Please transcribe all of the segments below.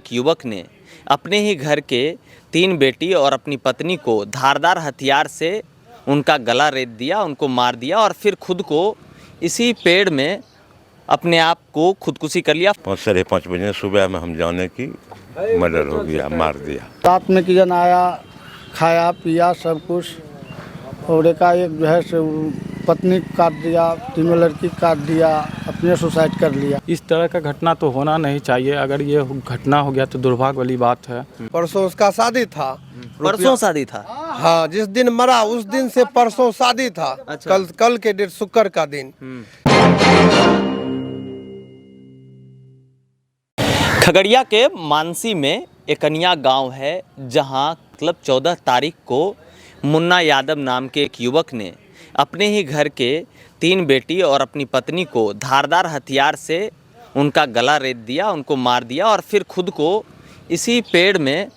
एक युवक ने अपने ही घर के 3 बेटी और अपनी पत्नी को धारदार हथियार से उनका गला रेत दिया, उनको मार दिया और फिर खुद को इसी पेड़ में अपने आप को खुदकुशी कर लिया। 5:30 बजे सुबह में हम जाने की मर्डर हो गया, मार दिया। रात में किजन आया, खाया पिया सब कुछ, और एकाएक जो है से पत्नी काट दिया, तीनों लड़की काट दिया, अपने सुसाइड कर लिया। इस तरह का घटना तो होना नहीं चाहिए। अगर ये घटना हो गया तो दुर्भाग्य वाली बात है। परसों उसका शादी था। परसों शादी था? हाँ, जिस दिन मरा उस दिन से परसों शादी था। अच्छा। कल के डेट शुक्र का दिन। खगड़िया के मानसी में एकनिया गांव है, जहां मतलब 14 तारीख को मुन्ना यादव नाम के एक युवक ने अपने ही घर के 3 बेटी और अपनी पत्नी को धारदार हथियार से उनका गला रेत दिया, उनको मार दिया और फिर खुद को इसी पेड़ में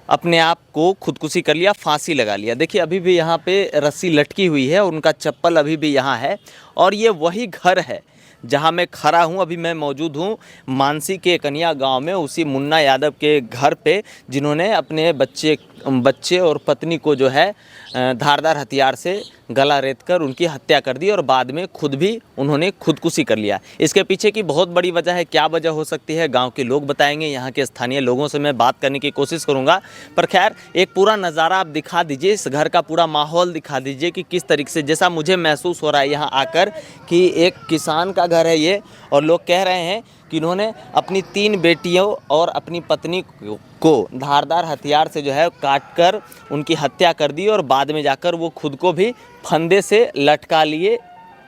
अपने आप को खुदकुशी कर लिया, फांसी लगा लिया। देखिए अभी भी यहाँ पे रस्सी लटकी हुई है, उनका चप्पल अभी भी यहाँ है और ये वही घर है जहाँ मैं खड़ा हूँ। अभी मैं मौजूद हूँ मानसी के कन्या गांव में, उसी मुन्ना यादव के घर पे, जिन्होंने अपने बच्चे और पत्नी को जो है धारदार हथियार से गला रेत कर उनकी हत्या कर दी और बाद में खुद भी उन्होंने खुदकुशी कर लिया। इसके पीछे की बहुत बड़ी वजह है, क्या वजह हो सकती है गांव के लोग बताएंगे, यहाँ के स्थानीय लोगों से मैं बात करने की कोशिश करूँगा। पर खैर एक पूरा नज़ारा आप दिखा दीजिए, इस घर का पूरा माहौल दिखा दीजिए कि किस तरीके से, जैसा मुझे महसूस हो रहा है यहाँ आकर कि एक किसान का घर है ये, और लोग कह रहे हैं कि इन्होंने अपनी 3 बेटियों और अपनी पत्नी को धारदार हथियार से जो है काट कर उनकी हत्या कर दी और बाद में जाकर वो खुद को भी फंदे से लटका लिए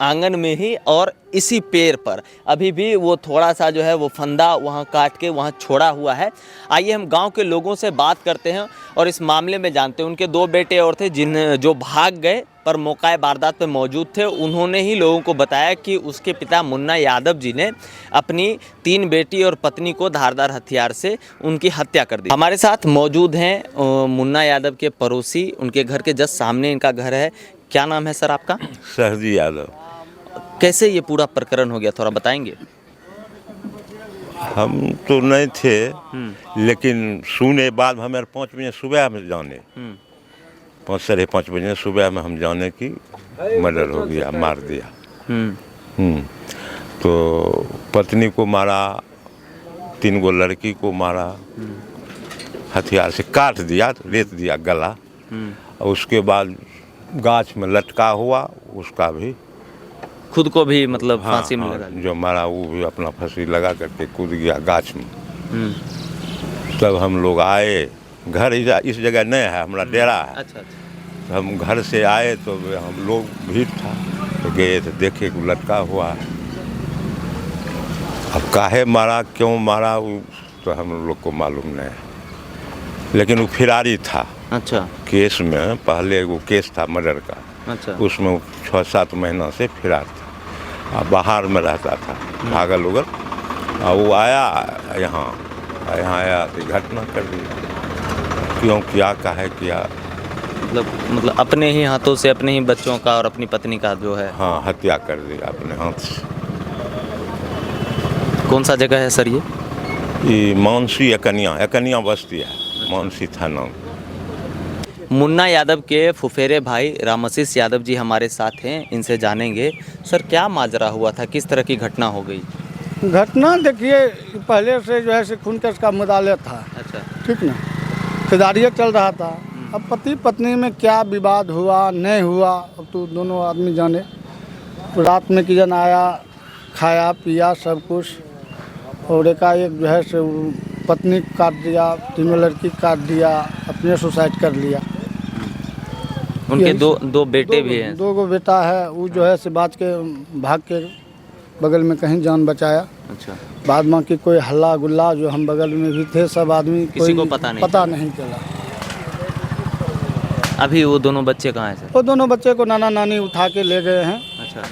आंगन में ही, और इसी पेड़ पर अभी भी वो थोड़ा सा जो है वो फंदा वहाँ काट के वहाँ छोड़ा हुआ है। आइए हम गांव के लोगों से बात करते हैं और इस मामले में जानते हैं। उनके 2 बेटे और थे जो भाग गए पर मौका वारदात पे मौजूद थे। उन्होंने ही लोगों को बताया कि उसके पिता मुन्ना यादव जी ने अपनी 3 बेटी और पत्नी को धारदार हथियार से उनकी हत्या कर दी। हमारे साथ मौजूद हैं मुन्ना यादव के पड़ोसी, उनके घर के जस्ट सामने इनका घर है। क्या नाम है सर आपका? सहजी यादव। कैसे ये पूरा प्रकरण हो गया, थोड़ा बताएंगे? हम तो नहीं थे, लेकिन सुने बाद हमें 5 बजे सुबह में जाने 5:30 बजे सुबह में हम जाने की मर्डर हो गया, मार दिया। तो पत्नी को मारा, 3 गो लड़की को मारा, हथियार से काट दिया, रेत दिया गला, और उसके बाद गाछ में लटका हुआ, उसका भी खुद को भी मतलब फांसी में लगा लिया। जो मारा वो भी अपना फांसी लगा करके कूद गया गाछ में। तब हम लोग आए, घर इस जगह नहीं है, हमारा डेरा है। अच्छा। तो हम घर से आए तो हम लोग भीड़ था तो गए तो देखे कि लटका हुआ है। अब काहे मारा, क्यों मारा, वो तो हम लोग को मालूम नहीं है, लेकिन वो फिरारी था। अच्छा। केस में पहले वो केस था मर्डर का। अच्छा। उसमें 6-7 महीना से फिरार था, बाहर में रहता था, भागल उगल, और वो आया यहाँ आया तो घटना कर दी। क्यों किया, काहे किया, मतलब अपने ही हाथों से अपने ही बच्चों का और अपनी पत्नी का जो है, हाँ, हत्या कर दी अपने हाथ से। कौन सा जगह है सर ये? मानसी एकनिया बस्ती है, मानसी थाना। मुन्ना यादव के फुफेरे भाई रामाशीष यादव जी हमारे साथ हैं, इनसे जानेंगे। सर क्या माजरा हुआ था, किस तरह की घटना हो गई? घटना देखिए, पहले से जो है से खून केस का मुदाले था। अच्छा। ठीक ना, खिदारिया चल रहा था। अब पति पत्नी में क्या विवाद हुआ नहीं हुआ, अब तो दोनों आदमी जाने। रात में किजन आया, खाया पिया सब कुछ, और एकाएक जो है से पत्नी काट दिया, तीनों लड़की काट दिया, अपने सुसाइड कर लिया। उनके दो बेटे भी हैं? 2 गो बेटा है। वो जो है से बात के भाग के बगल में कहीं जान बचाया। अच्छा। बाद में कि कोई हल्ला गुल्ला, जो हम बगल में भी थे सब आदमी, किसी को पता नहीं चला। अभी वो दोनों बच्चे कहाँ हैं सर? वो दोनों बच्चे को नाना नानी उठा के ले गए हैं। अच्छा।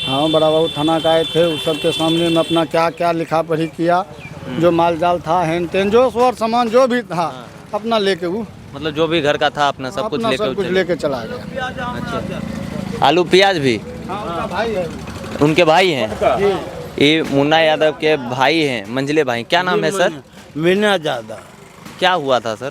हाँ, बड़ा बाबू थाना का आए थे, उस सबके सामने में अपना क्या क्या लिखा पढ़ी किया, जो माल जाल था, हैन टेन जो स्वर सामान जो भी था अपना लेके, वो मतलब जो भी घर का था अपना सब कुछ लेके चला गया। अच्छा। आलू प्याज भी? हाँ, भाई है, उनके भाई हैं ये मुन्ना यादव के भाई हैं, मंझले भाई। क्या नाम है सर? बिना ज़्यादा। क्या हुआ था सर?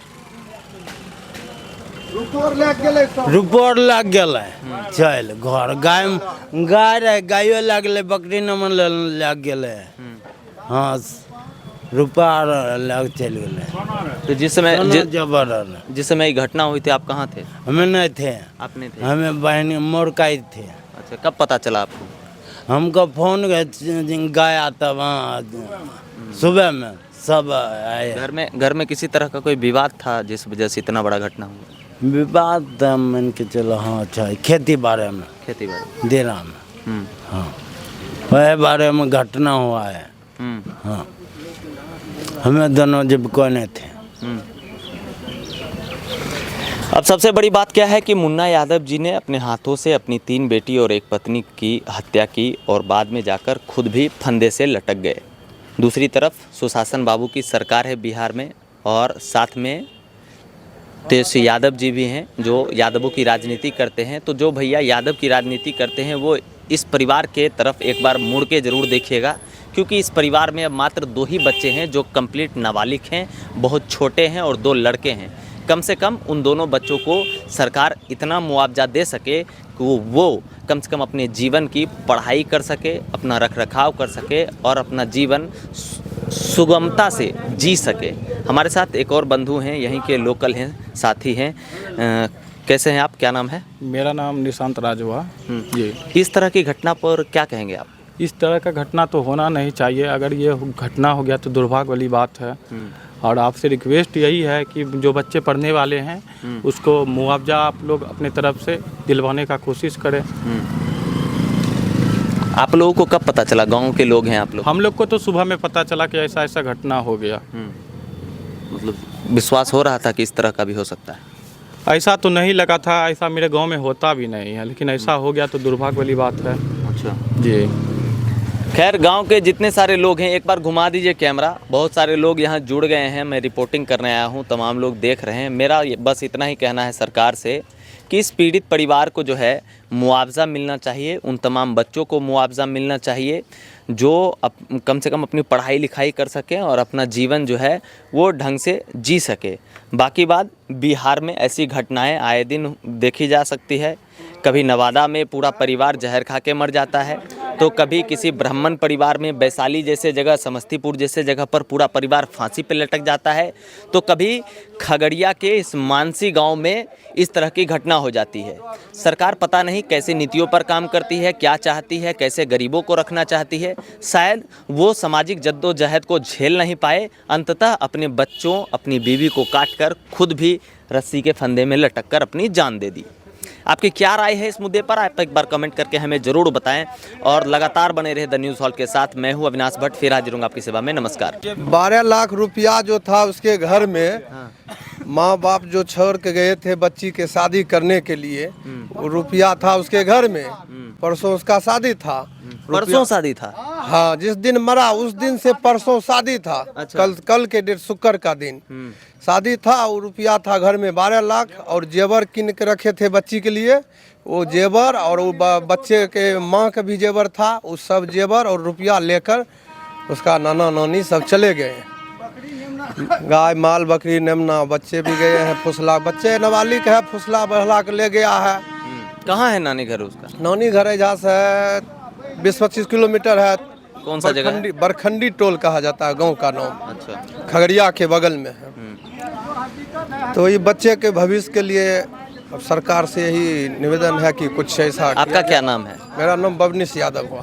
रुपौर लग गए चल घर गाय रहे गायो लग गए बकरी नमन लग गए। हाँ रुपा लग चल गए। तो जिस समय ये घटना हुई थी आप कहाँ थे? हमें नहीं थे। आपने थे? हमें बहन मोरकाई थे। अच्छा, कब पता चला आपको? हमको फोन गया तब वहाँ सुबह में सब आए। घर में किसी तरह का कोई विवाद था जिस वजह से इतना बड़ा घटना हुआ? विवाद मान के चलो। हाँ अच्छा खेती बारे में देरा में। हाँ वह बारे में घटना हुआ है। हाँ हमें दोनों जब कोने थे। अब सबसे बड़ी बात क्या है कि मुन्ना यादव जी ने अपने हाथों से अपनी 3 बेटी और 1 पत्नी की हत्या की और बाद में जाकर खुद भी फंदे से लटक गए। दूसरी तरफ सुशासन बाबू की सरकार है बिहार में और साथ में तेजस्वी यादव जी भी हैं जो यादवों की राजनीति करते हैं। तो जो भैया यादव की राजनीति करते हैं वो इस परिवार के तरफ एक बार मुड़ के ज़रूर देखिएगा, क्योंकि इस परिवार में अब मात्र 2 ही बच्चे हैं जो कंप्लीट नाबालिग हैं, बहुत छोटे हैं और 2 लड़के हैं। कम से कम उन दोनों बच्चों को सरकार इतना मुआवजा दे सके कि वो कम से कम अपने जीवन की पढ़ाई कर सके, अपना रखरखाव कर सके और अपना जीवन सुगमता से जी सके। हमारे साथ एक और बंधु हैं, यहीं के लोकल हैं, साथी हैं। कैसे हैं आप? क्या नाम है? मेरा नाम निशांत राजवा जी। इस तरह की घटना पर क्या कहेंगे आप? इस तरह का घटना तो होना नहीं चाहिए। अगर ये घटना हो गया तो दुर्भाग्य वाली बात है। और आपसे रिक्वेस्ट यही है कि जो बच्चे पढ़ने वाले हैं उसको मुआवजा आप लोग अपने तरफ से दिलवाने का कोशिश करें। आप लोगों को कब पता चला? गांव के लोग हैं आप लोग? हम लोग को तो सुबह में पता चला कि ऐसा ऐसा घटना हो गया। मतलब विश्वास हो रहा था कि इस तरह का भी हो सकता है? ऐसा तो नहीं लगा था, ऐसा मेरे गांव में होता भी नहीं है, लेकिन ऐसा हो गया तो दुर्भाग्य वाली बात है। अच्छा जी। खैर, गांव के जितने सारे लोग हैं, एक बार घुमा दीजिए कैमरा। बहुत सारे लोग यहाँ जुड़ गए हैं, मैं रिपोर्टिंग करने आया हूँ, तमाम लोग देख रहे हैं। मेरा बस इतना ही कहना है सरकार से कि इस पीड़ित परिवार को जो है मुआवजा मिलना चाहिए, उन तमाम बच्चों को मुआवजा मिलना चाहिए जो कम से कम अपनी पढ़ाई लिखाई कर सकें और अपना जीवन जो है वो ढंग से जी सके। बाकी बात, बिहार में ऐसी घटनाएं आए दिन देखी जा सकती है। कभी नवादा में पूरा परिवार जहर खा के मर जाता है, तो कभी किसी ब्राह्मण परिवार में वैशाली जैसे जगह, समस्तीपुर जैसे जगह पर पूरा परिवार फांसी पे लटक जाता है, तो कभी खगड़िया के इस मानसी गांव में इस तरह की घटना हो जाती है। सरकार पता नहीं कैसे नीतियों पर काम करती है, क्या चाहती है, कैसे गरीबों को रखना चाहती है। शायद वो सामाजिक जद्दोजहद को झेल नहीं पाए, अंततः अपने बच्चों, अपनी बीवी को काटकर खुद भी रस्सी के फंदे में लटक कर अपनी जान दे दी। आपकी क्या राय है इस मुद्दे पर? आप एक बार कमेंट करके हमें ज़रूर बताएं और लगातार बने रहे द न्यूज़ हॉल के साथ। मैं हूं अविनाश भट्ट, फिर हाजिर हूं आपकी सेवा में। नमस्कार। 12 लाख रुपया जो था उसके घर में, माँ बाप जो छोड़ के गए थे बच्ची के शादी करने के लिए, वो रुपया था उसके घर में। परसों उसका शादी था। परसों शादी था? हाँ, जिस दिन मरा उस दिन से परसों शादी था। अच्छा। कल के डेट शुक्र का दिन शादी था। और रुपया था घर में 12 लाख और जेवर किन के रखे थे बच्ची के लिए। वो जेवर और वो बच्चे के माँ का भी जेवर था, वो सब जेवर और रुपया लेकर उसका नाना नानी सब चले गए। गाय माल बकरी नेमना, बच्चे भी गए हैं। फुसला बच्चे नाबालिग है, फुसला बहला के ले गया है। कहाँ है नानी घर उसका? नानी घर है जहाँ से 20-25 किलोमीटर है। कौन सा जगह है? बरखंडी टोल कहा जाता है गांव का नाम। अच्छा। खगड़िया के बगल में है। तो ये बच्चे के भविष्य के लिए अब सरकार से यही निवेदन है कि कुछ ऐसा। आपका क्या नाम है? मेरा नाम बबनीश यादव हुआ।